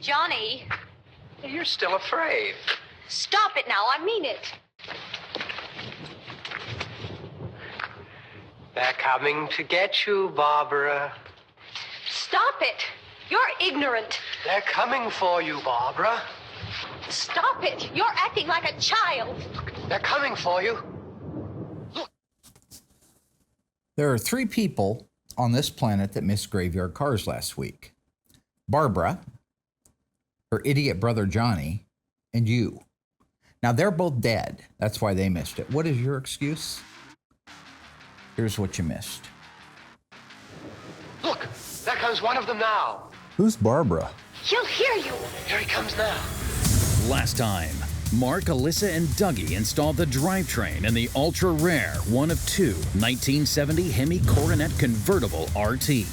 Johnny. You're still afraid. Stop it now, I mean it. They're coming to get you, Barbara. Stop it. You're ignorant. They're coming for you, Barbara. Stop it. You're acting like a child. They're coming for you. Look. There are 3 people on this planet that missed graveyard cars last week. Barbara, her idiot brother Johnny, and you. Now, they're both dead. That's why they missed it. What is your excuse? Here's what you missed. Look, there comes one of them now. Who's Barbara? He'll hear you. Here he comes now. Last time, Mark, Alyssa, and Dougie installed the drivetrain in the ultra-rare, one of 2, 1970 Hemi Coronet Convertible RT.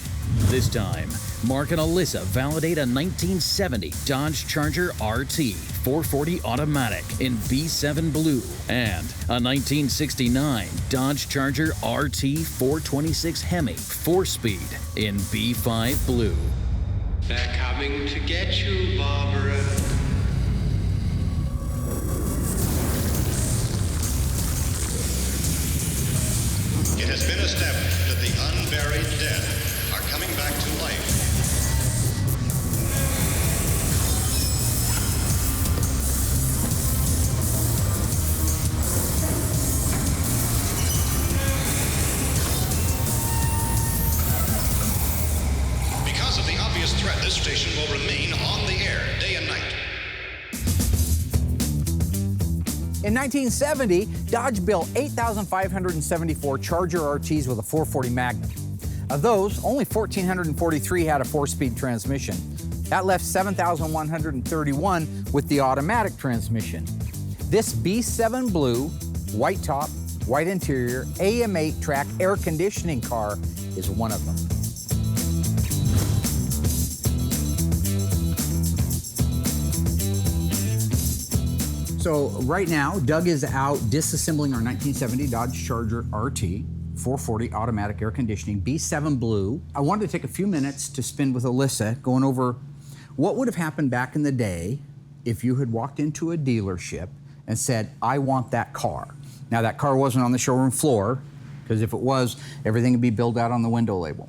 This time, Mark and Alyssa validate a 1970 Dodge Charger RT 440 automatic in B7 blue and a 1969 Dodge Charger RT 426 Hemi 4-speed in B5 blue. They're coming to get you, Barbara. It has been established that the unburied dead are coming back to life. Because of the obvious threat, this station will remain on the air day and night. In 1970, Dodge built 8,574 Charger RTs with a 440 Magnum. Of those, only 1,443 had a 4-speed transmission. That left 7,131 with the automatic transmission. This B7 blue, white top, white interior, AM8 track air conditioning car is one of them. So right now, Doug is out disassembling our 1970 Dodge Charger RT, 440 automatic air conditioning, B7 blue. I wanted to take a few minutes to spend with Alyssa going over what would have happened back in the day if you had walked into a dealership and said, I want that car. Now that car wasn't on the showroom floor, because if it was, everything would be billed out on the window label.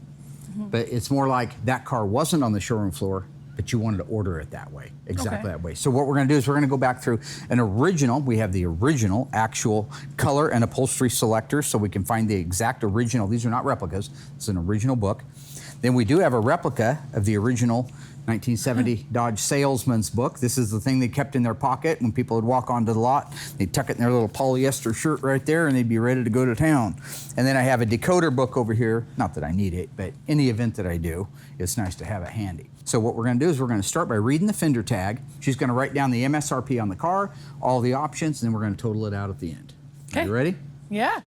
But it's more like that car wasn't on the showroom floor, but you wanted to order it that way, exactly that way. So what we're gonna do is we're gonna go back through an original. We have the original actual color and upholstery selector, so we can find the exact original. These are not replicas, it's an original book. Then we do have a replica of the original 1970 Dodge Salesman's book. This is the thing they kept in their pocket when people would walk onto the lot. They'd tuck it in their little polyester shirt right there and they'd be ready to go to town. And then I have a decoder book over here. Not that I need it, but in the event that I do, it's nice to have it handy. So what we're gonna do is we're gonna start by reading the Fender Tag. She's gonna write down the MSRP on the car, all the options, and then we're gonna total it out at the end. Okay. You ready? Yeah.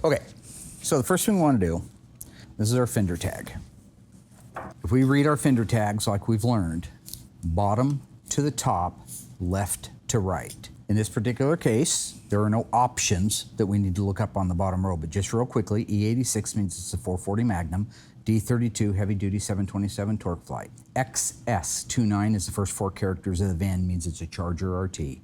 Okay, so the first thing we wanna do, this is our Fender Tag. If we read our Fender tags like we've learned, bottom to the top, left to right. In this particular case, there are no options that we need to look up on the bottom row, but just real quickly, E86 means it's a 440 Magnum, D32 heavy duty 727 torque flight. XS29 is the first 4 characters of the VIN, means it's a Charger RT.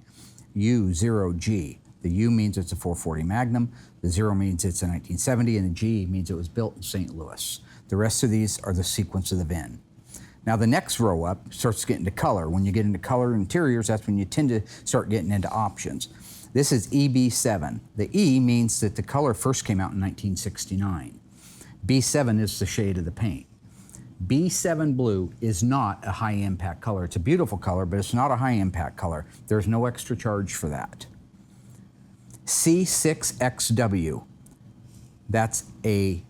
U0G, the U means it's a 440 Magnum, the 0 means it's a 1970, and the G means it was built in St. Louis. The rest of these are the sequence of the VIN. Now the next row up starts getting to color. When you get into color interiors, that's when you tend to start getting into options. This is EB7. The E means that the color first came out in 1969. B7 is the shade of the paint. B7 blue is not a high impact color. It's a beautiful color, but it's not a high impact color. There's no extra charge for that. C6XW, that's a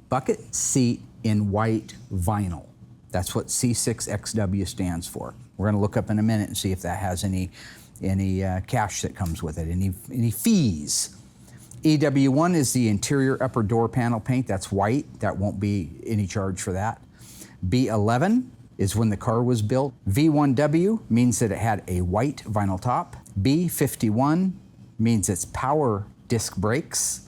bucket seat in white vinyl. That's what C6XW stands for. We're gonna look up in a minute and see if that has any cash that comes with it, any fees. EW1 is the interior upper door panel paint. That's white. That won't be any charge for that. B11 is when the car was built. V1W means that it had a white vinyl top. B51 means it's power disc brakes.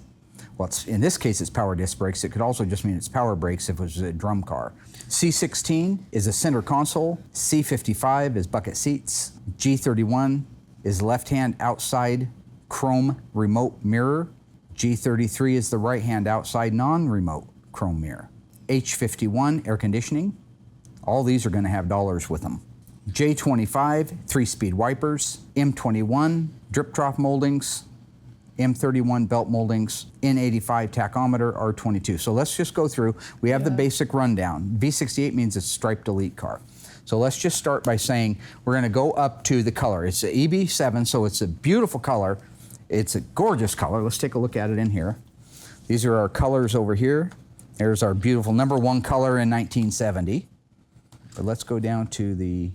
Well, in this case, it's power disc brakes. It could also just mean it's power brakes if it was a drum car. C16 is a center console. C55 is bucket seats. G31 is left-hand outside chrome remote mirror. G33 is the right-hand outside non-remote chrome mirror. H51, air conditioning. All these are going to have dollars with them. J25, 3-speed wipers. M21, drip trough moldings. M31 belt moldings, N85 tachometer, R22. So let's just go through. We have the basic rundown. V68 means it's a striped elite car. So let's just start by saying we're going to go up to the color. It's an EB7, so it's a beautiful color. It's a gorgeous color. Let's take a look at it in here. These are our colors over here. There's our beautiful #1 color in 1970. But let's go down to the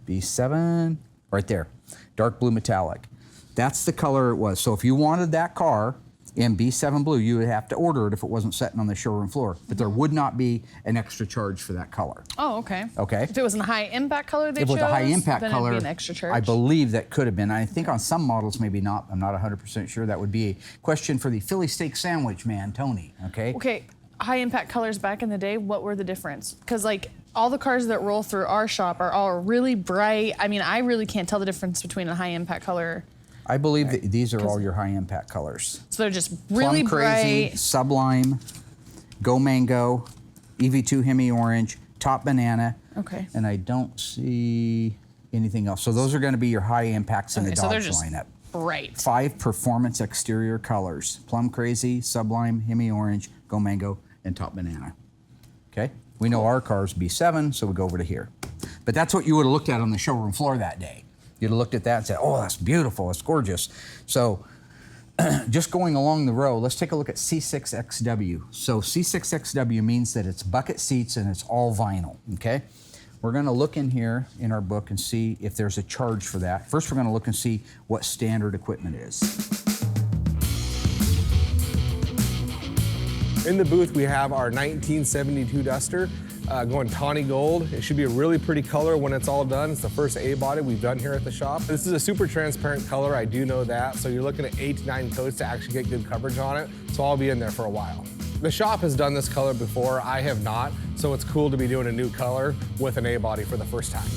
B7, right there, dark blue metallic. That's the color it was. So if you wanted that car in B7 blue, you would have to order it if it wasn't sitting on the showroom floor. But there would not be an extra charge for that color. Oh, okay. Okay. If it was in a high impact color they chose, if it was a high impact then color, it'd be an extra charge. I believe that could have been. I think on some models, maybe not. I'm not 100% sure. That would be a question for the Philly steak sandwich man, Tony. Okay. Okay. High impact colors back in the day, what were the difference? Because like all the cars that roll through our shop are all really bright. I mean, I really can't tell the difference between a high impact color. I believe that these are all your high impact colors. So they're just really Plum Crazy, bright. Sublime, Go Mango, EV2 Hemi Orange, Top Banana. Okay. And I don't see anything else. So those are going to be your high impacts in the so they're Dodge just lineup. bright. 5 performance exterior colors: Plum Crazy, Sublime, Hemi Orange, Go Mango, and Top Banana. Okay? We know our car's B7, so we go over to here. But that's what you would have looked at on the showroom floor that day. You'd have looked at that and said, oh, that's beautiful, it's gorgeous. So just going along the row, let's take a look at C6XW. So C6XW means that it's bucket seats and it's all vinyl, okay? We're gonna look in here in our book and see if there's a charge for that. First, we're gonna look and see what standard equipment is. In the booth, we have our 1972 Duster going tawny gold. It should be a really pretty color when it's all done. It's the first A-body we've done here at the shop. This is a super transparent color, I do know that. So you're looking at 8 to 9 coats to actually get good coverage on it. So I'll be in there for a while. The shop has done this color before, I have not. So it's cool to be doing a new color with an A-body for the first time.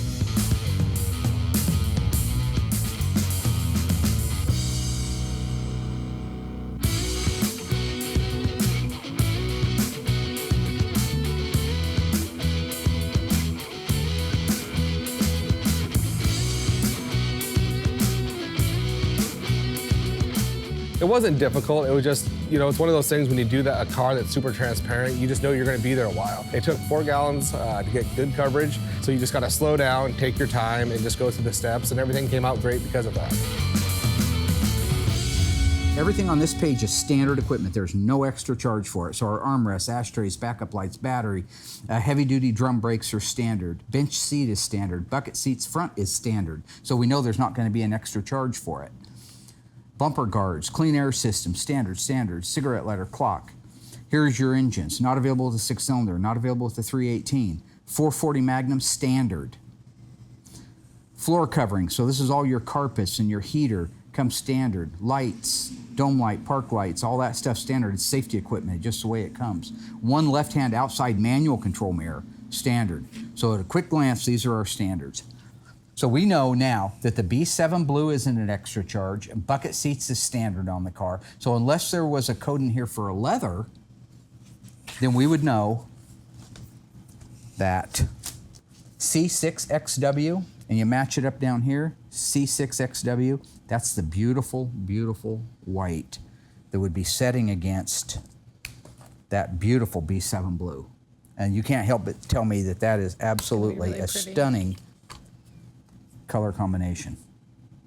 It wasn't difficult, it was just, you know, it's one of those things when you do that, a car that's super transparent, you just know you're gonna be there a while. It took 4 gallons to get good coverage, so you just gotta slow down, take your time, and just go through the steps, and everything came out great because of that. Everything on this page is standard equipment. There's no extra charge for it. So our armrests, ashtrays, backup lights, battery, heavy-duty drum brakes are standard. Bench seat is standard. Bucket seats front is standard. So we know there's not gonna be an extra charge for it. Bumper guards, clean air system, standard, cigarette lighter, clock. Here's your engines. Not available with a 6-cylinder, not available with the 318. 440 Magnum, standard. Floor covering, so this is all your carpets and your heater, comes standard. Lights, dome light, park lights, all that stuff standard. It's safety equipment, just the way it comes. 1 left-hand outside manual control mirror, standard. So at a quick glance, these are our standards. So we know now that the B7 Blue isn't an extra charge, and bucket seats is standard on the car. So unless there was a code in here for a leather, then we would know that C6XW, and you match it up down here, C6XW, that's the beautiful, beautiful white that would be setting against that beautiful B7 Blue. And you can't help but tell me that that is absolutely really a pretty. stunning color combination.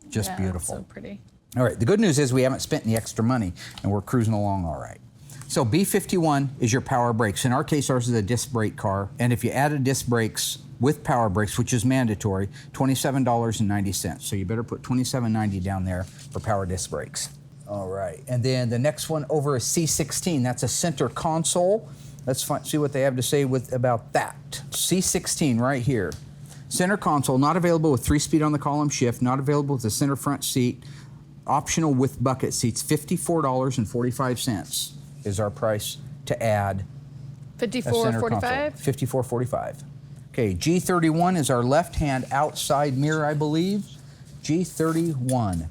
Just Yeah, beautiful. so pretty. All right, the good news is we haven't spent any extra money and we're cruising along all right. So B51 is your power brakes. In our case, ours is a disc brake car. And if you added disc brakes with power brakes, which is mandatory, $27.90. So you better put $27.90 down there for power disc brakes. All right, and then the next one over is C16. That's a center console. Let's see what they have to say about that. C16 right here. Center console, not available with 3-speed on the column shift, not available with the center front seat, optional with bucket seats, $54.45. is our price to add a center console. $54.45. $54.45. Okay, G31 is our left-hand outside mirror, I believe. G31.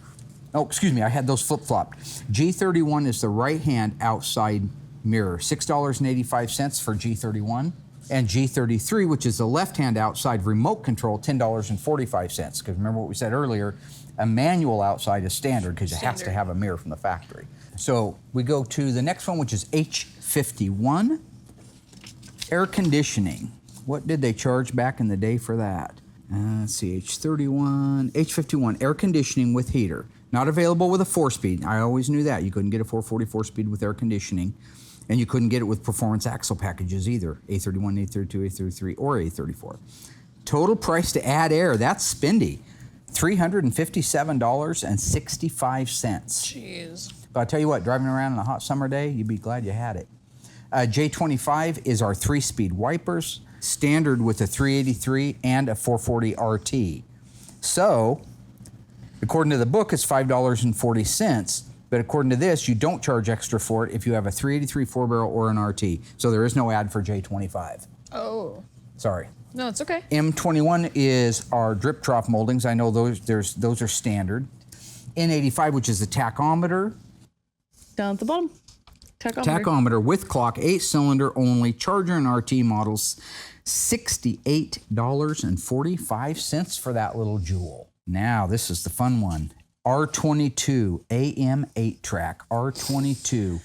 Oh, excuse me, I had those flip-flopped. G31 is the right-hand outside mirror, $6.85 for G31. And G33, which is the left-hand outside remote control, $10.45. Because remember what we said earlier, a manual outside is standard because it has to have a mirror from the factory. So we go to the next one, which is H51. Air conditioning. What did they charge back in the day for that? Let's see, H51, air conditioning with heater. Not available with a 4-speed. I always knew that. You couldn't get a 444 speed with air conditioning, and you couldn't get it with performance axle packages either. A31, A32, A33, or A34. Total price to add air, that's spendy. $357.65. Jeez. But I'll tell you what, driving around on a hot summer day, you'd be glad you had it. J25 is our 3-speed wipers, standard with a 383 and a 440 RT. So, according to the book, it's $5.40, but according to this, you don't charge extra for it if you have a 383 4-barrel or an RT. So there is no ad for J25. Oh. Sorry. No, it's okay. M21 is our drip trough moldings. I know those are standard. N85, which is the tachometer. Down at the bottom. Tachometer with clock, 8-cylinder only, Charger and RT models, $68.45 for that little jewel. Now, this is the fun one. R22 AM 8-track, R22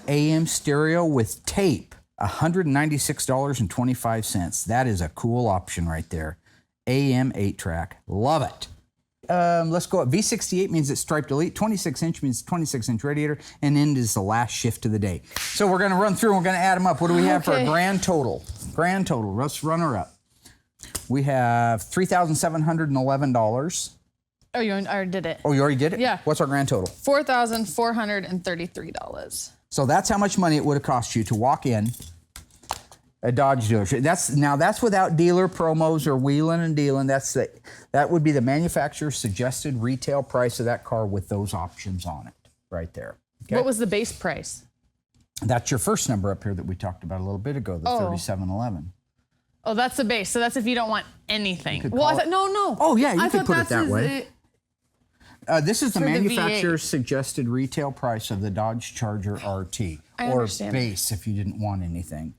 AM stereo with tape, $196.25. That is a cool option right there. AM 8-track, love it. Let's go up. V68 means it's striped elite. 26-inch means 26-inch radiator. And end is the last shift of the day. So we're going to run through and we're going to add them up. What do we have for a grand total? Grand total. Let's run her up. We have $3,711. Oh, you already did it. Oh, you already did it? Yeah. What's our grand total? $4,433. So that's how much money it would have cost you to walk in a Dodge dealership. That's without dealer promos or wheeling and dealing. That would be the manufacturer's suggested retail price of that car with those options on it, right there. Okay? What was the base price? That's your first number up here that we talked about a little bit ago, the 3711. Oh, that's the base. So that's if you don't want anything. Well, I thought no. Oh yeah, you I could thought put it that way. This is the for the manufacturer's suggested retail price of the Dodge Charger RT, I or understand. base if you didn't want anything.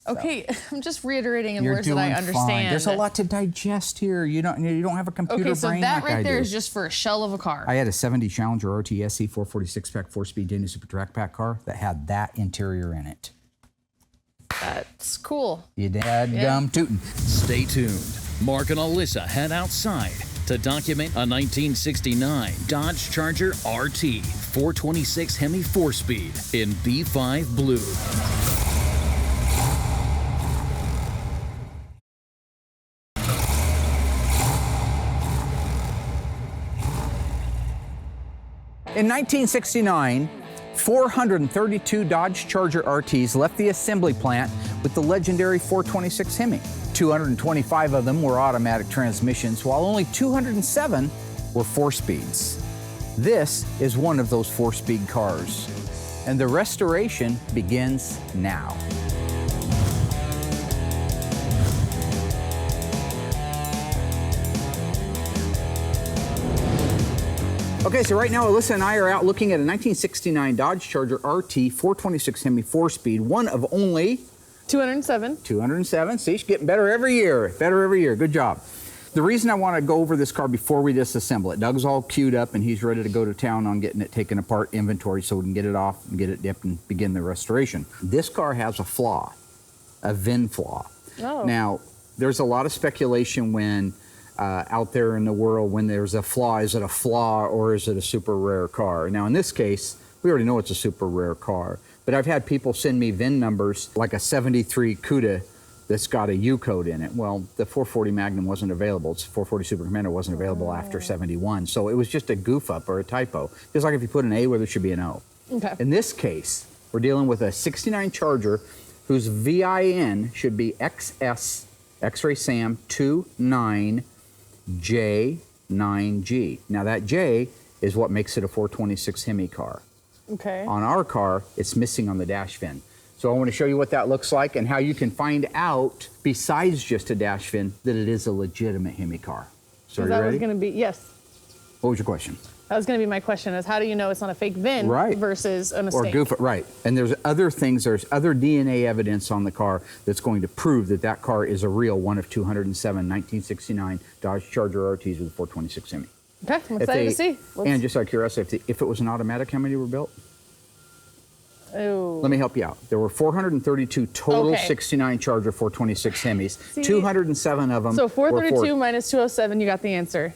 Okay, I'm just reiterating in You're words that doing I understand. fine. There's a lot to digest here. You don't have a computer Okay, so brain that like right I there do. is just for a shell of a car. I had a 70 Challenger RT SE 446 pack 4-speed Dana Super Track Pack car that had that interior in it. That's cool. You dadgum tootin'. Stay tuned. Mark and Allysa head outside to document a 1969 Dodge Charger RT 426 Hemi 4-speed in B5 blue. In 1969, 432 Dodge Charger RTs left the assembly plant with the legendary 426 Hemi. 225 of them were automatic transmissions, while only 207 were 4-speeds. This is one of those 4-speed cars, and the restoration begins now. Okay, so right now Allysa and I are out looking at a 1969 Dodge Charger RT 426 Hemi 4-speed, one of only 207. 207. See, she's getting better every year. Better every year. Good job. The reason I want to go over this car before we disassemble it, Doug's all queued up and he's ready to go to town on getting it taken apart, inventory, so we can get it off and get it dipped and begin the restoration. This car has a flaw, a VIN flaw. Oh. Now, there's a lot of speculation when out there in the world when there's a flaw. Is it a flaw or is it a super rare car? Now, in this case, we already know it's a super rare car, but I've had people send me VIN numbers like a 73 Cuda that's got a U code in it. Well, the 440 Magnum wasn't available. It's 440 Super Commander wasn't available after 71. So it was just a goof up or a typo. Just like if you put an A where there should be an O. Okay. In this case, we're dealing with a 69 Charger whose VIN should be XS X-Ray Sam 29J9G. Now that J is what makes it a 426 Hemi car. Okay. On our car, it's missing on the dash vin. So I want to show you what that looks like and how you can find out, besides just a dash vin, that it is a legitimate Hemi car. So are you that ready? was going to be, yes. What was your question? That was going to be my question, is how do you know it's not a fake VIN versus a mistake? Or goof it, right. And there's other things, there's other DNA evidence on the car that's going to prove that that car is a real one of 207 1969 Dodge Charger RTs with a 426 Hemi. Okay, I'm excited to see. And just out of curiosity, if it was an automatic, how many were built? Oh. Let me help you out. There were 432 total 69 Charger 426 Hemis. See? 207 of them. So 432 minus 207, you got the answer.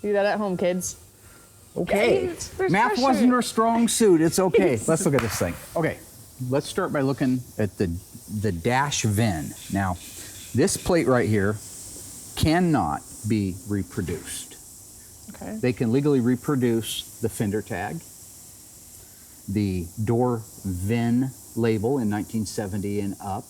Do that at home, kids. Okay. There's Math pressure. wasn't her strong suit. It's okay. Let's look at this thing. Okay. Let's start by looking at the Dash Vin. Now, this plate right here cannot be reproduced. Okay. They can legally reproduce the Fender Tag, the door VIN label in 1970 and up.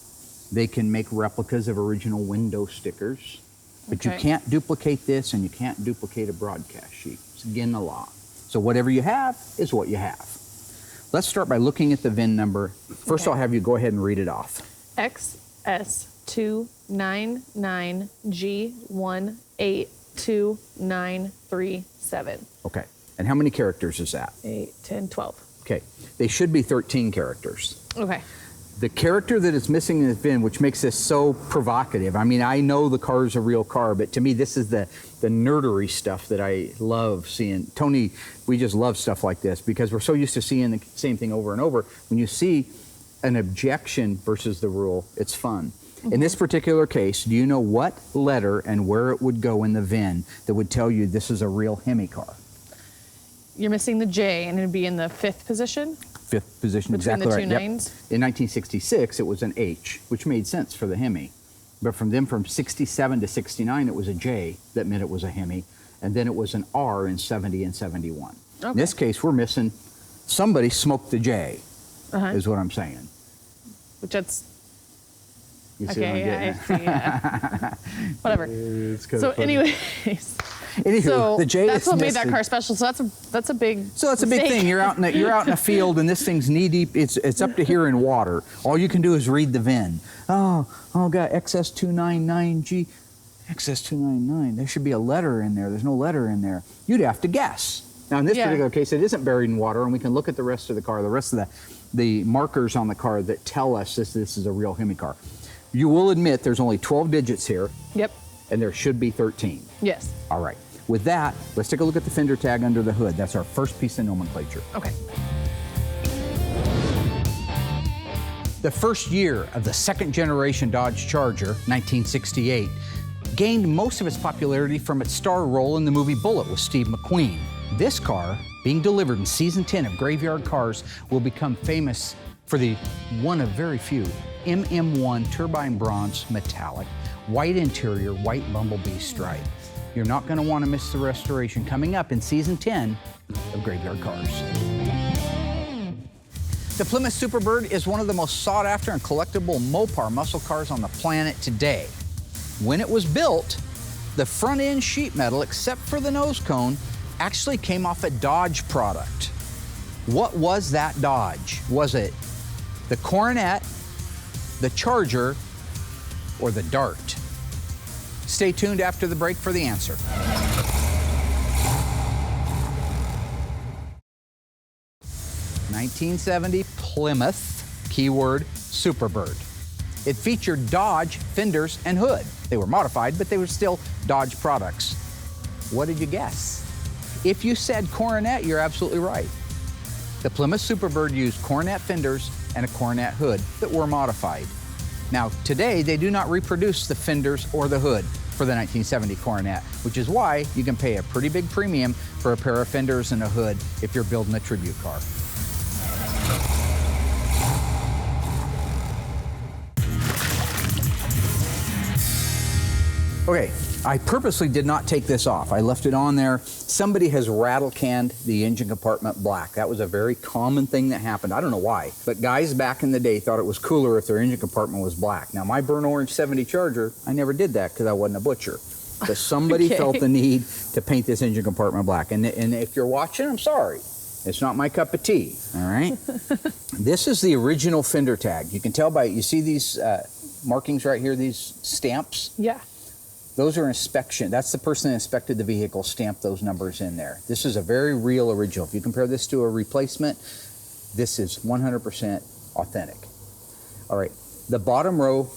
They can make replicas of original window stickers. But you can't duplicate this, and you can't duplicate a broadcast sheet. It's again the law. So whatever you have is what you have. Let's start by looking at the VIN number. First, I'll have you go ahead and read it off. XS299G1829937. Okay. And how many characters is that? 8, 10, 12. Okay. They should be 13 characters. Okay. The character that is missing in the VIN, which makes this so provocative. I mean, I know the car is a real car, but to me, this is the nerdery stuff that I love seeing. Tony, we just love stuff like this because we're so used to seeing the same thing over and over. When you see an objection versus the rule, it's fun. In this particular case, do you know what letter and where it would go in the VIN that would tell you this is a real Hemi car? You're missing the J, and it'd be in the 5th position? 5th position, Between exactly the right. two nines? In 1966, it was an H, which made sense for the Hemi. But from 67 to 69, it was a J that meant it was a Hemi. And then it was an R in 70 and 71. Okay. In this case, we're missing, somebody smoked the J, is what I'm saying. Which that's... You see what I'm Okay, getting I at? see, yeah. Whatever. So anyways... Anywho, So the J that's is what made that missing. car special. So that's a big. So it's a big thing. You're out in a field and this thing's knee deep. It's up to here in water. All you can do is read the VIN. Oh God, XS299G, XS299. There should be a letter in there. There's no letter in there. You'd have to guess. Now in this particular case, it isn't buried in water, and we can look at the rest of the car, the rest of the markers on the car that tell us this is a real Hemi car. You will admit there's only 12 digits here. Yep. And there should be 13. Yes. All right. With that, let's take a look at the Fender Tag under the hood. That's our first piece of nomenclature. Okay. The first year of the second generation Dodge Charger, 1968, gained most of its popularity from its star role in the movie Bullitt with Steve McQueen. This car, being delivered in season 10 of Graveyard Cars, will become famous for the one of very few MM1 turbine bronze metallic, white interior, white bumblebee stripe. You're not going to want to miss the restoration coming up in season 10 of Graveyard Cars. The Plymouth Superbird is one of the most sought after and collectible Mopar muscle cars on the planet today. When it was built, the front end sheet metal, except for the nose cone, actually came off a Dodge product. What was that Dodge? Was it the Coronet, the Charger, or the Dart? Stay tuned after the break for the answer. '70 Plymouth, keyword Superbird. It featured Dodge fenders and hood. They were modified, but they were still Dodge products. What did you guess? If you said Coronet, you're absolutely right. The Plymouth Superbird used Coronet fenders and a Coronet hood that were modified. Now, today, they do not reproduce the fenders or the hood for the 1970 Coronet, which is why you can pay a pretty big premium for a pair of fenders and a hood if you're building a tribute car. Okay, I purposely did not take this off. I left it on there. Somebody has rattle canned the engine compartment black. That was a very common thing that happened. I don't know why, but guys back in the day thought it was cooler if their engine compartment was black. Now my burnt orange 70 Charger, I never did that because I wasn't a butcher. But somebody felt the need to paint this engine compartment black. And if you're watching, I'm sorry. It's not my cup of tea, all right? This is the original Fender Tag. You can tell by, you see these markings right here, these stamps? Yeah. Those are inspection. That's the person that inspected the vehicle, stamped those numbers in there. This is a very real original. If you compare this to a replacement, this is 100% authentic. All right, the bottom row.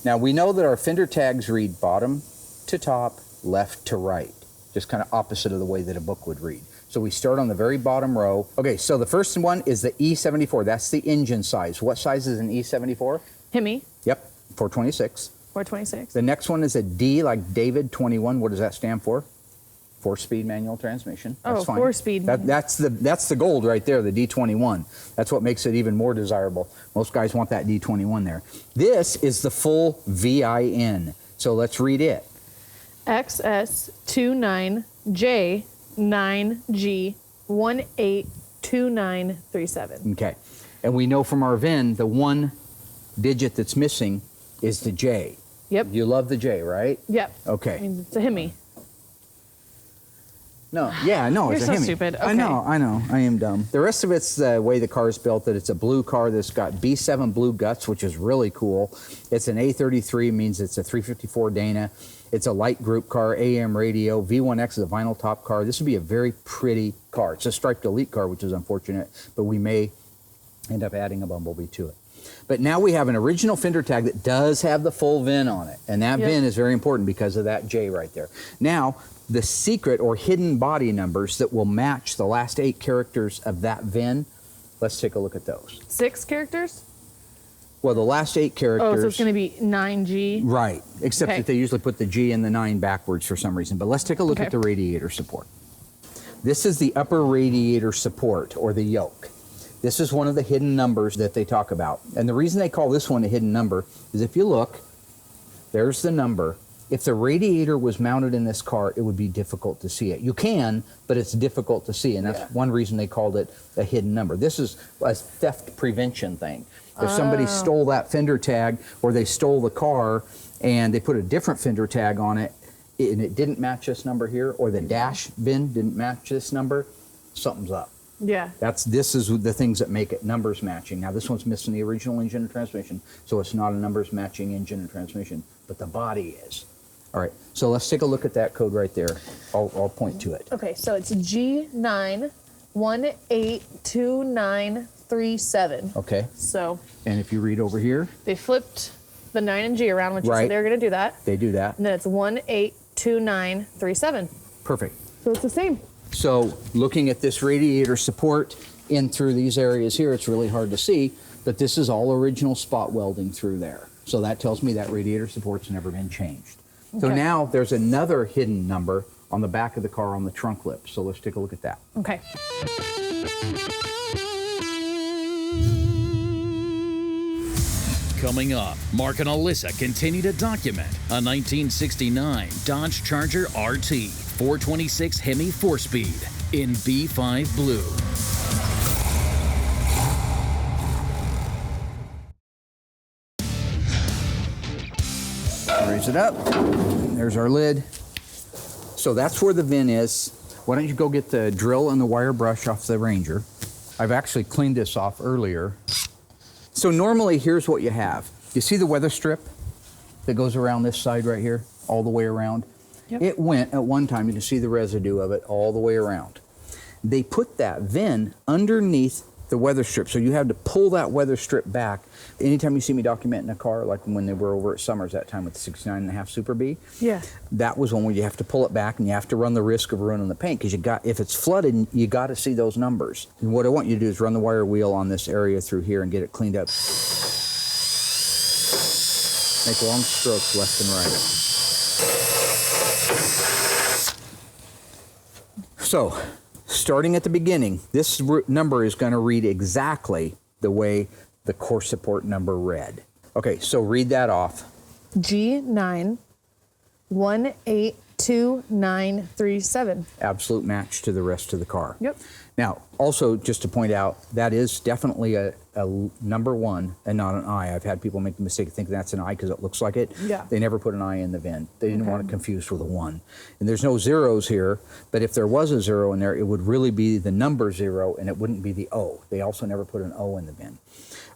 Now we know that our Fender Tags read bottom to top, left to right, just kind of opposite of the way that a book would read. So we start on the very bottom row. Okay, so the first one is the E74. That's the engine size. What size is an E74? Hemi. Yep, 426. 426. The next one is a D, like David, 21. What does that stand for? 4-speed manual transmission. That's fine. 4-speed. That's the gold right there, the D21. That's what makes it even more desirable. Most guys want that D21 there. This is the full VIN. So let's read it. XS29J9G182937. Okay. And we know from our VIN, the one digit that's missing is the J. Yep. You love the J, right? Yep. Okay. I mean, it's a Hemi. No, yeah, no, it's You're a so Hemi. stupid. Okay. I know, I am dumb. The rest of it's the way the car's built, that it's a blue car that's got B7 blue guts, which is really cool. It's an A33, means it's a 354 Dana. It's a light group car, AM radio. V1X is a vinyl top car. This would be a very pretty car. It's a striped elite car, which is unfortunate, but we may end up adding a Bumblebee to it. But now we have an original Fender Tag that does have the full VIN on it. And that VIN is very important because of that J right there. Now, the secret or hidden body numbers that will match the last 8 characters of that VIN, let's take a look at those. 6 characters? Well, the last 8 characters. Oh, so it's going to be 9G. Right, except that they usually put the G and the 9 backwards for some reason. But let's take a look at the radiator support. This is the upper radiator support, or the yoke. This is one of the hidden numbers that they talk about. And the reason they call this one a hidden number is if you look, there's the number. If the radiator was mounted in this car, it would be difficult to see it. You can, but it's difficult to see, and that's one reason they called it a hidden number. This is a theft prevention thing. If somebody stole that Fender Tag, or they stole the car and they put a different Fender Tag on it, and it didn't match this number here, or the Dash Vin didn't match this number, something's up. Yeah. This is the things that make it numbers matching. Now this one's missing the original engine and transmission, so it's not a numbers matching engine and transmission, but the body is. All right, so let's take a look at that code right there. I'll point to it. Okay, so it's G9182937. Okay. So. And if you read over here. They flipped the 9 and G around, which you said they were going to do that. They do that. And then it's 182937. Perfect. So it's the same. So looking at this radiator support in through these areas here, it's really hard to see, but this is all original spot welding through there. So that tells me that radiator support's never been changed. So now there's another hidden number on the back of the car on the trunk lip. So let's take a look at that. Okay. Coming up, Mark and Allysa continue to document a 1969 Dodge Charger RT 426 Hemi 4-speed in B5 blue. Raise it up. There's our lid. So that's where the VIN is. Why don't you go get the drill and the wire brush off the Ranger. I've actually cleaned this off earlier. So normally, here's what you have. You see the weather strip that goes around this side right here, all the way around? Yep. It went at one time, you can see the residue of it all the way around. They put that VIN underneath the weather strip, so you have to pull that weather strip back. Anytime you see me documenting a car, like when they were over at Summers that time with the 69.5 Super B, that was one where you have to pull it back and you have to run the risk of ruining the paint, because if it's flooded, you got to see those numbers. And what I want you to do is run the wire wheel on this area through here and get it cleaned up. Make long strokes left and right. So, starting at the beginning, this number is going to read exactly the way the core support number read. Okay, so read that off. G9182937. 2937. Absolute match to the rest of the car. Yep. Now, also just to point out, that is definitely a number 1 and not an I. I've had people make the mistake of thinking that's an I because it looks like it. Yeah. They never put an I in the VIN. They didn't want it confused with a 1. And there's no zeros here, but if there was a 0 in there, it would really be the number 0 and it wouldn't be the O. They also never put an O in the VIN.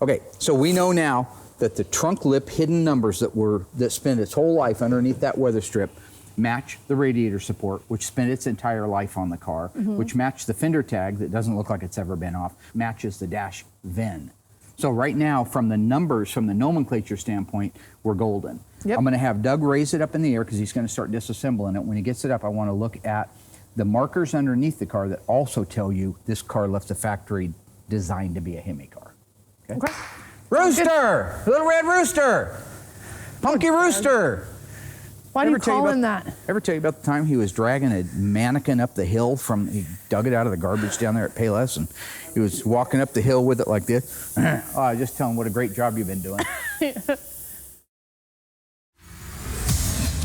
Okay, so we know now that the trunk lip hidden numbers that spend its whole life underneath that weather strip match the radiator support, which spent its entire life on the car, which match the fender tag that doesn't look like it's ever been off, matches the Dash Vin. So right now, from the numbers, from the nomenclature standpoint, we're golden. Yep. I'm gonna have Doug raise it up in the air because he's gonna start disassembling it. When he gets it up, I wanna look at the markers underneath the car that also tell you this car left the factory designed to be a Hemi car. Okay. Rooster! Little red rooster! Punky rooster! Why do you call him that? Ever tell you about the time he was dragging a mannequin up the hill he dug it out of the garbage down there at Payless, and he was walking up the hill with it like this? Oh, just tell him what a great job you've been doing.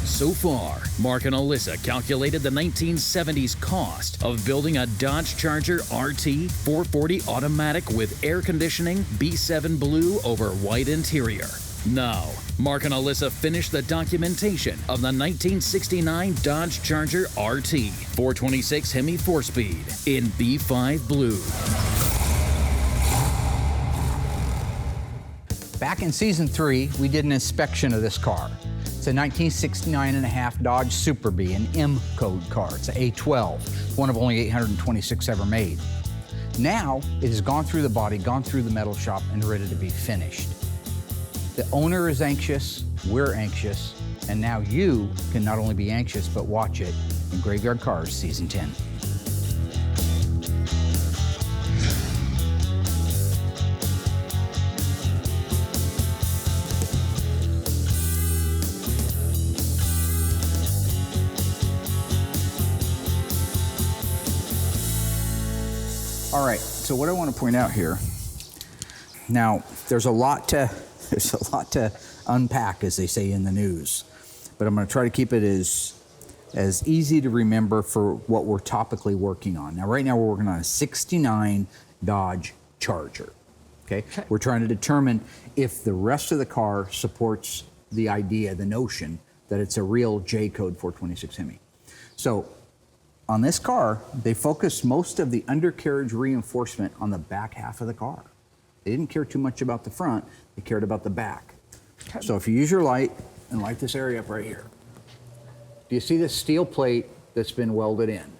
So far, Mark and Allysa calculated the 1970s cost of building a Dodge Charger RT 440 automatic with air conditioning, B7 blue over white interior. Now, Mark and Allysa finished the documentation of the 1969 Dodge Charger RT 426 Hemi 4-speed in B5 blue. Back in season 3, we did an inspection of this car. It's a 1969.5 Dodge Superbird, an M code car. It's an A12, one of only 826 ever made. Now, it has gone through the body, gone through the metal shop, and ready to be finished. The owner is anxious, we're anxious, and now you can not only be anxious, but watch it in Graveyard Carz Season 10. All right, so what I want to point out here, now there's a lot to unpack, as they say in the news, but I'm going to try to keep it as easy to remember for what we're topically working on. Now, right now we're working on a 69 Dodge Charger, okay? We're trying to determine if the rest of the car supports the idea, the notion that it's a real J code 426 Hemi. So on this car, they focused most of the undercarriage reinforcement on the back half of the car. They didn't care too much about the front, they cared about the back. Okay. So if you use your light and light this area up right here, do you see this steel plate that's been welded in?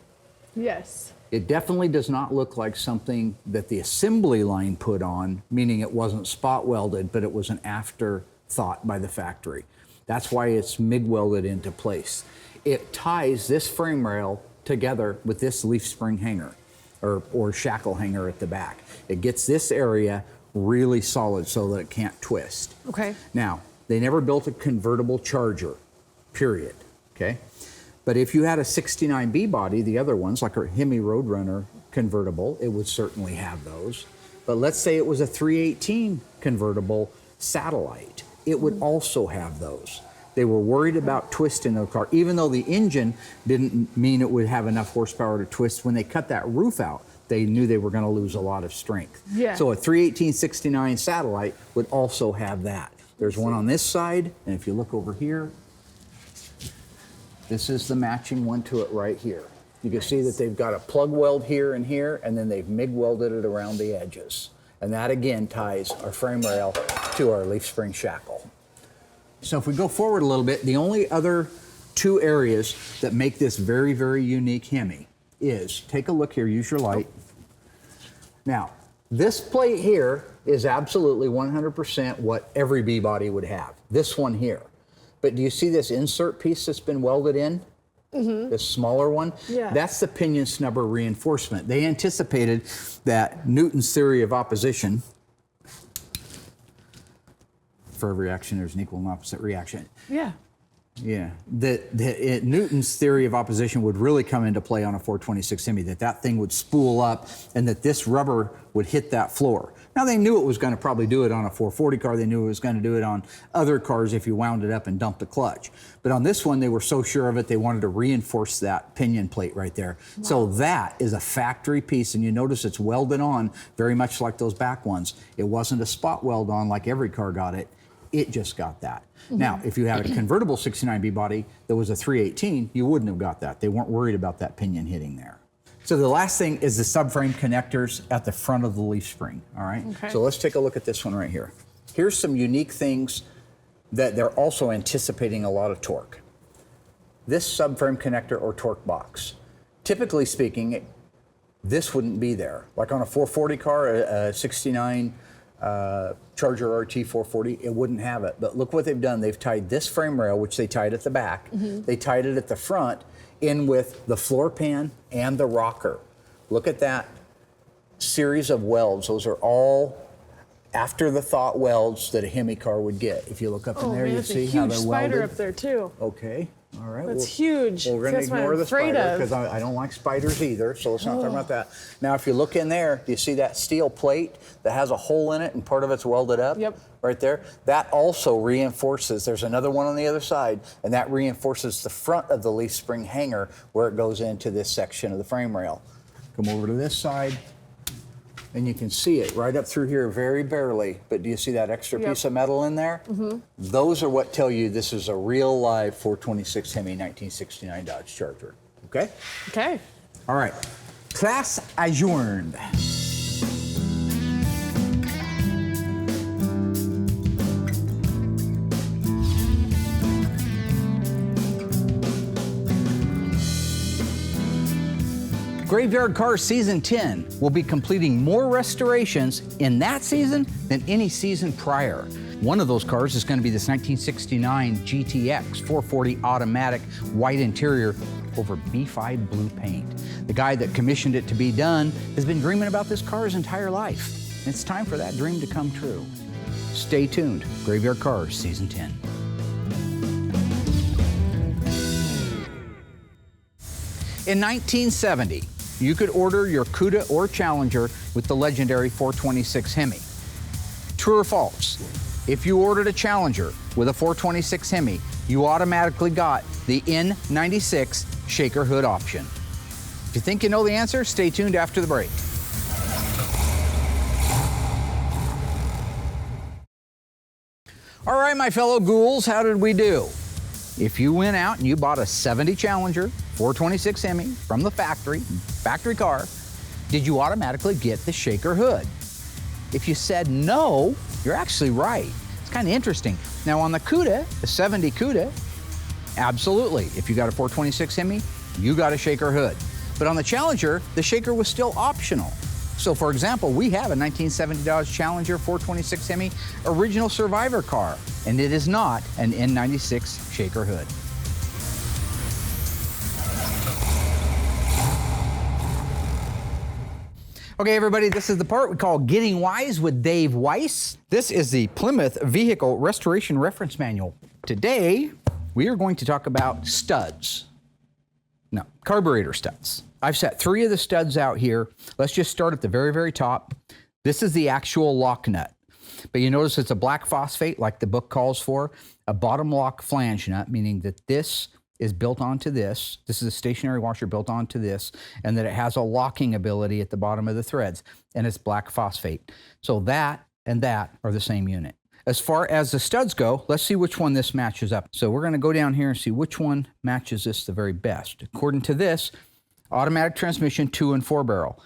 Yes. It definitely does not look like something that the assembly line put on, meaning it wasn't spot welded, but it was an afterthought by the factory. That's why it's MIG welded into place. It ties this frame rail together with this leaf spring hanger or shackle hanger at the back. It gets this area really solid so that it can't twist. Okay. Now, they never built a convertible Charger, period, okay? But if you had a 69B body, the other ones, like a Hemi Roadrunner convertible, it would certainly have those. But let's say it was a 318 convertible satellite, it would also have those. They were worried about twisting the car, even though the engine didn't mean it would have enough horsepower to twist. When they cut that roof out, they knew they were going to lose a lot of strength. Yeah. So a 318-69 satellite would also have that. There's one on this side, and if you look over here, this is the matching one to it right here. You can see that they've got a plug weld here, and then they've MIG welded it around the edges. And that again ties our frame rail to our leaf spring shackle. So if we go forward a little bit, the only other two areas that make this very, very unique Hemi is, take a look here, use your light. Now, this plate here is absolutely 100% what every B body would have, this one here. But do you see this insert piece that's been welded in? Mm-hmm. This smaller one? Yeah. That's the pinion snubber reinforcement. They anticipated that Newton's theory of opposition, for every action, there's an equal and opposite reaction. Yeah. Yeah, Newton's theory of opposition would really come into play on a 426 Hemi, that thing would spool up and that this rubber would hit that floor. Now they knew it was going to probably do it on a 440 car. They knew it was going to do it on other cars if you wound it up and dumped the clutch. But on this one, they were so sure of it, they wanted to reinforce that pinion plate right there. Wow. So that is a factory piece, and you notice it's welded on very much like those back ones. It wasn't a spot weld on like every car got it. It just got that. Now, if you had a convertible 69B body that was a 318, you wouldn't have got that. They weren't worried about that pinion hitting there. So the last thing is the subframe connectors at the front of the leaf spring, all right? Okay. So let's take a look at this one right here. Here's some unique things that they're also anticipating a lot of torque. This subframe connector or torque box. Typically speaking, this wouldn't be there. Like on a 440 car, a 69 Charger RT 440, it wouldn't have it. But look what they've done. They've tied this frame rail, which they tied at the back. They tied it at the front in with the floor pan and the rocker. Look at that series of welds. Those are all after the thought welds that a Hemi car would get. If you look up in there, you see how they're welded. Huge spider up there too. Okay. All right. That's huge. We're going to ignore the spider because I don't like spiders either, so let's not talk about that. Now, if you look in there, do you see that steel plate that has a hole in it and part of it's welded up? Yep. Right there? That also reinforces. There's another one on the other side, and that reinforces the front of the leaf spring hanger where it goes into this section of the frame rail. Come over to this side, and you can see it right up through here very barely, but do you see that extra piece of metal in there? Those are what tell you this is a real live 426 Hemi 1969 Dodge Charger. Okay? Okay. All right. Class adjourned. Graveyard Carz Season 10 will be completing more restorations in that season than any season prior. One of those cars is going to be this 1969 GTX 440 automatic white interior over B5 blue paint. The guy that commissioned it to be done has been dreaming about this car his entire life. It's time for that dream to come true. Stay tuned. Graveyard Carz Season 10. In 1970, you could order your Cuda or Challenger with the legendary 426 Hemi. True or false? If you ordered a Challenger with a 426 Hemi, you automatically got the N96 shaker hood option. If you think you know the answer, stay tuned after the break. All right, my fellow ghouls, how did we do? If you went out and you bought a 70 Challenger 426 Hemi from the factory car, did you automatically get the shaker hood? If you said no, you're actually right. It's kind of interesting. Now on the Cuda, the 70 Cuda, absolutely. If you got a 426 Hemi, you got a shaker hood. But on the Challenger, the shaker was still optional. So for example, we have a 1970 Dodge Challenger 426 Hemi original Survivor car, and it is not an N96 shaker hood. Okay, everybody, this is the part we call Getting Wise with Dave Weiss. This is the Plymouth Vehicle Restoration Reference Manual. Today, we are going to talk about studs. No, carburetor studs. I've set 3 of the studs out here. Let's just start at the very, very top. This is the actual lock nut. But you notice it's a black phosphate, like the book calls for, a bottom lock flange nut, meaning that this is built onto this. This is a stationary washer built onto this, and that it has a locking ability at the bottom of the threads, and it's black phosphate. So that and that are the same unit. As far as the studs go, let's see which one this matches up. So we're gonna go down here and see which one matches this the very best. According to this, automatic transmission 2 and 4 barrel.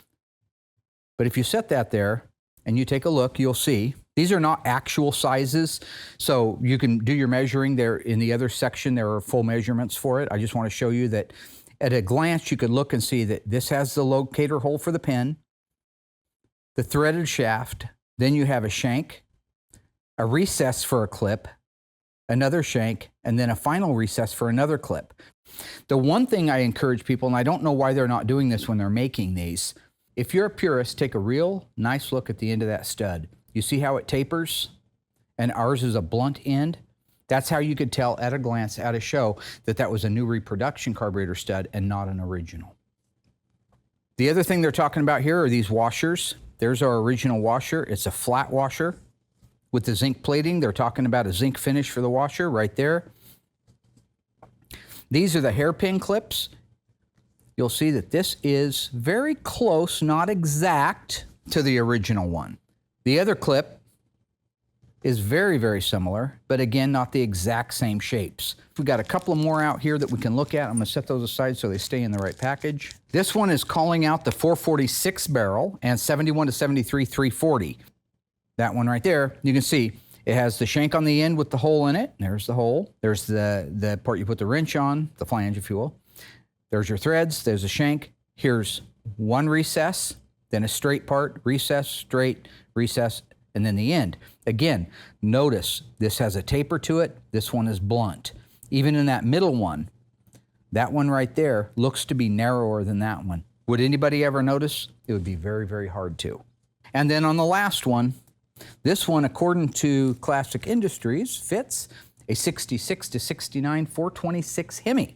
But if you set that there and you take a look, you'll see these are not actual sizes, so you can do your measuring there. In the other section, there are full measurements for it. I just want to show you that at a glance, you could look and see that this has the locator hole for the pin, the threaded shaft, then you have a shank, a recess for a clip, another shank, and then a final recess for another clip. The one thing I encourage people, and I don't know why they're not doing this when they're making these, if you're a purist, take a real nice look at the end of that stud. You see how it tapers? And ours is a blunt end. That's how you could tell at a glance at a show that that was a new reproduction carburetor stud and not an original. The other thing they're talking about here are these washers. There's our original washer. It's a flat washer with the zinc plating. They're talking about a zinc finish for the washer right there. These are the hairpin clips. You'll see that this is very close, not exact, to the original one. The other clip is very, very similar, but again, not the exact same shapes. We've got a couple of more out here that we can look at. I'm gonna set those aside so they stay in the right package. This one is calling out the 446 barrel and 71 to 73 340. That one right there, you can see it has the shank on the end with the hole in it. There's the hole. There's the part you put the wrench on, the flange, if you will. There's your threads, there's a shank. Here's one recess, then a straight part, recess, straight, recess, and then the end. Again, notice this has a taper to it. This one is blunt. Even in that middle one, that one right there looks to be narrower than that one. Would anybody ever notice? It would be very, very hard to. And then on the last one, this one, according to Classic Industries, fits a 66 to 69 426 Hemi.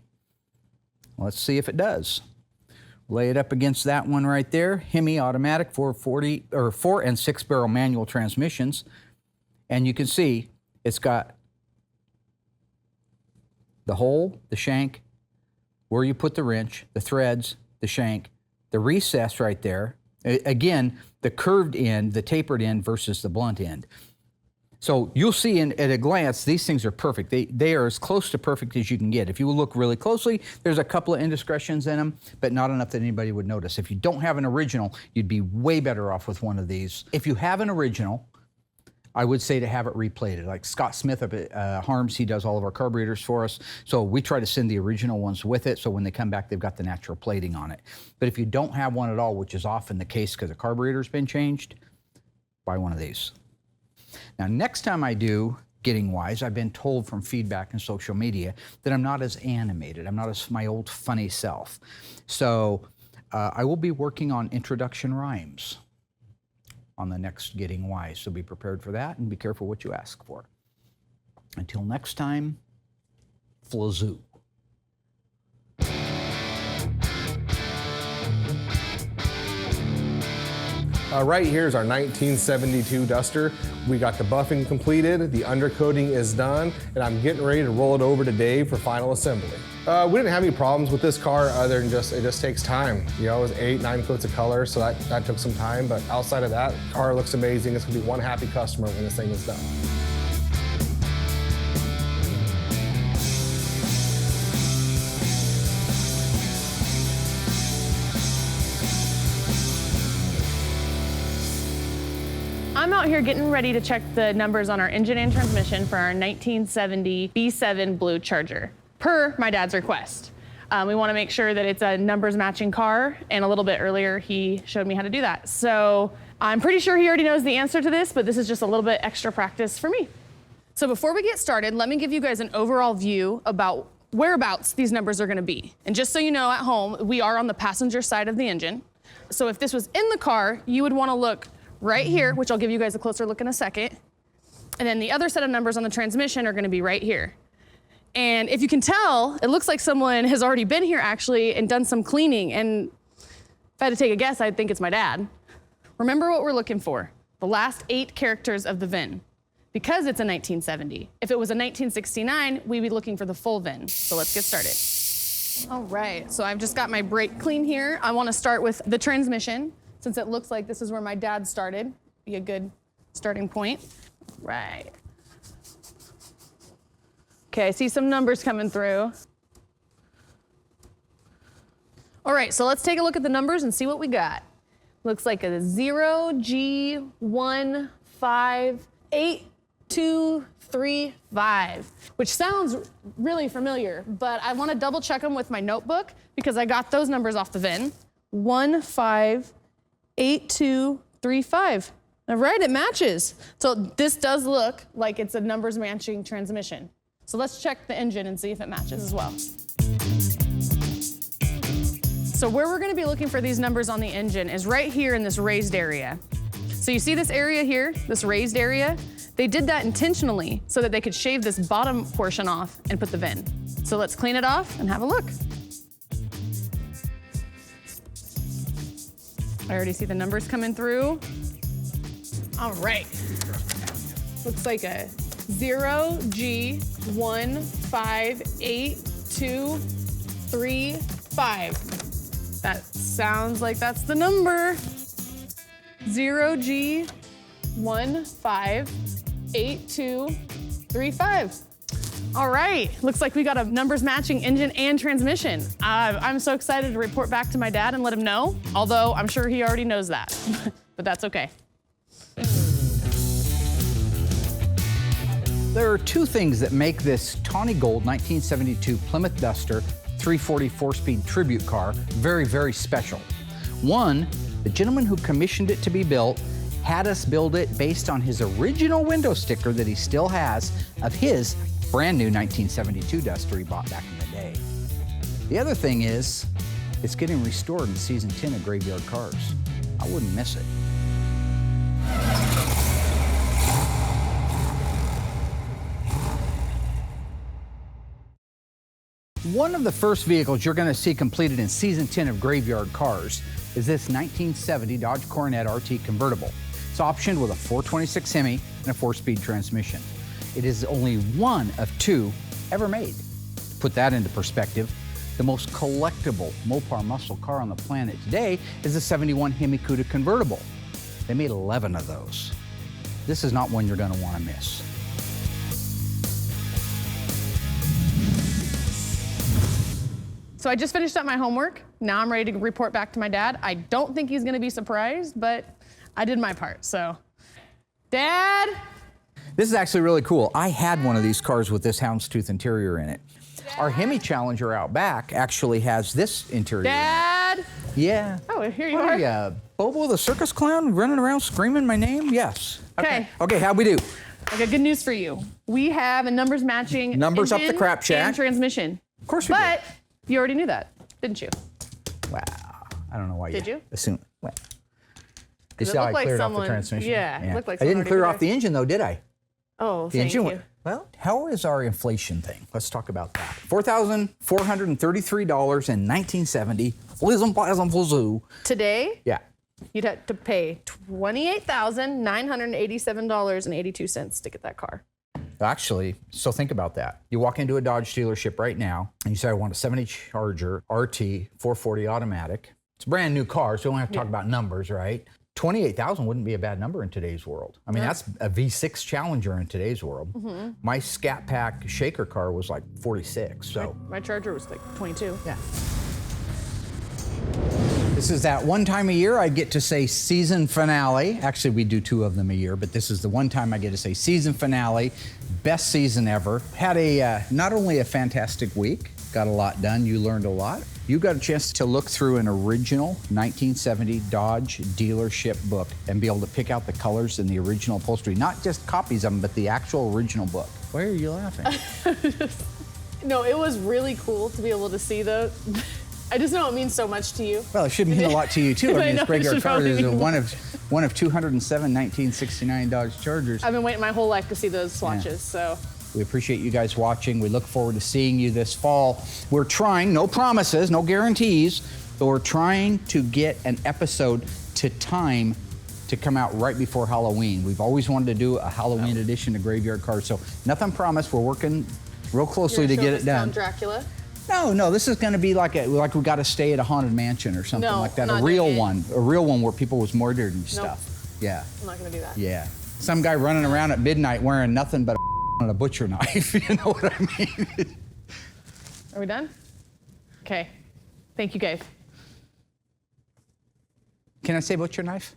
Let's see if it does. Lay it up against that one right there. Hemi automatic 440 or 4 and 6 barrel manual transmissions. And you can see it's got the hole, the shank, where you put the wrench, the threads, the shank, the recess right there. Again, the curved end, the tapered end versus the blunt end. So you'll see at a glance, these things are perfect. They are as close to perfect as you can get. If you look really closely, there's a couple of indiscretions in them, but not enough that anybody would notice. If you don't have an original, you'd be way better off with one of these. If you have an original, I would say to have it replated. Like Scott Smith up at Harms, he does all of our carburetors for us. So we try to send the original ones with it, so when they come back, they've got the natural plating on it. But if you don't have one at all, which is often the case because the carburetor's been changed, buy one of these. Now, next time I do Getting Wise, I've been told from feedback and social media that I'm not as animated. I'm not as my old funny self. So I will be working on introduction rhymes on the next Getting Wise. So be prepared for that and be careful what you ask for. Until next time, Flazoo. Right here is our 1972 Duster. We got the buffing completed, the undercoating is done, and I'm getting ready to roll it over to Dave for final assembly. We didn't have any problems with this car other than it just takes time. You know, it was 8-9 coats of color, so that took some time, but outside of that, the car looks amazing. It's gonna be one happy customer when this thing is done. I'm out here getting ready to check the numbers on our engine and transmission for our 1970 B7 Blue Charger, per my dad's request. We want to make sure that it's a numbers matching car, and a little bit earlier he showed me how to do that. So I'm pretty sure he already knows the answer to this, but this is just a little bit extra practice for me. So before we get started, let me give you guys an overall view about whereabouts these numbers are going to be. And just so you know, at home, we are on the passenger side of the engine. So if this was in the car, you would want to look right here, which I'll give you guys a closer look in a second. And then the other set of numbers on the transmission are gonna be right here. And if you can tell, it looks like someone has already been here actually and done some cleaning. And if I had to take a guess, I'd think it's my dad. Remember what we're looking for, the last 8 characters of the VIN, because it's a 1970. If it was a 1969, we'd be looking for the full VIN. So let's get started. All right, so I've just got my brake clean here. I wanna start with the transmission, since it looks like this is where my dad started. Be a good starting point. Right. Okay, I see some numbers coming through. All right, so let's take a look at the numbers and see what we got. Looks like a 0G158235, which sounds really familiar, but I want to double check them with my notebook because I got those numbers off the VIN. 158235. All right, it matches. So this does look like it's a numbers matching transmission. So let's check the engine and see if it matches as well. So where we're gonna be looking for these numbers on the engine is right here in this raised area. So you see this area here, this raised area? They did that intentionally so that they could shave this bottom portion off and put the VIN. So let's clean it off and have a look. I already see the numbers coming through. All right. Looks like a 0G158235. That sounds like that's the number. 0G158235. All right, looks like we got a numbers matching engine and transmission. I'm so excited to report back to my dad and let him know, although I'm sure he already knows that, but that's okay. There are two things that make this tawny gold 1972 Plymouth Duster 340 4-speed tribute car very, very special. One, the gentleman who commissioned it to be built had us build it based on his original window sticker that he still has of his brand new 1972 Duster he bought back in the day. The other thing is, it's getting restored in season 10 of Graveyard Cars. I wouldn't miss it. One of the first vehicles you're going to see completed in season 10 of Graveyard Cars is this 1970 Dodge Coronet RT convertible. It's optioned with a 426 Hemi and a 4-speed transmission. It is only one of two ever made. To put that into perspective, the most collectible Mopar muscle car on the planet today is the 71 Hemi Cuda convertible. They made 11 of those. This is not one you're going to want to miss. So I just finished up my homework. Now I'm ready to report back to my dad. I don't think he's gonna be surprised, but I did my part, so. Dad? This is actually really cool. I had one of these cars with this houndstooth interior in it. Our Hemi Challenger out back actually has this interior. Dad? Yeah. Oh, here you What are. you, Bobo the circus clown running around screaming my name? Yes. Okay. Okay, how'd we do? I got good news for you. We have a numbers matching Numbers up the engine crap shack. and transmission. Of course we But you already knew that, didn't you? did. Wow. I don't know why Did you? assume. Well, you it see how I looked like cleared off someone- the transmission? yeah, it looked like I didn't someone clear already off the engine though, did I? Oh, The thank engine you. went, well, how is our inflation thing? Let's talk about that. $4,433 in 1970. Lism plasm zoo. Today, Yeah. you'd have to pay $28,987.82 to get that car. Actually, so think about that. You walk into a Dodge dealership right now and you say, I want a 70 Charger RT 440 automatic. It's a brand new car, so we don't have to talk about numbers, right? 28,000 wouldn't be a bad number in today's world. I mean, that's a V6 Challenger in today's world. My Scat Pack shaker car was like 46, so. My Charger was like 22. Yeah. This is that one time a year I get to say season finale. Actually, we do two of them a year, but this is the one time I get to say season finale. Best season ever. Had a not only a fantastic week, got a lot done, you learned a lot. You got a chance to look through an original 1970 Dodge dealership book and be able to pick out the colors in the original upholstery. Not just copies of them, but the actual original book. Why are you laughing? No, it was really cool to be able to see those. I just know it means so much to you. Well, it should mean a lot to you too. I I mean, know, it's Graveyard it should Cars probably is mean one of 207 1969 Dodge Chargers. I've been waiting my whole life to see those swatches, so. We appreciate you guys watching. We look forward to seeing you this fall. We're trying, no promises, no guarantees, but we're trying to get an episode to time to come out right before Halloween. We've always wanted to do a Halloween edition of Graveyard Cars, so nothing promised. We're working real closely to get it done. Dracula. No, this is going to be like we got to stay at a haunted mansion or something No, like that. not A real doing it. one where people was murdered and stuff. Yeah, I'm not gonna do that. yeah. Some guy running around at midnight wearing nothing but a butcher knife. You know what I mean? Are we done? Okay. Thank you, guys. Can I say butcher knife?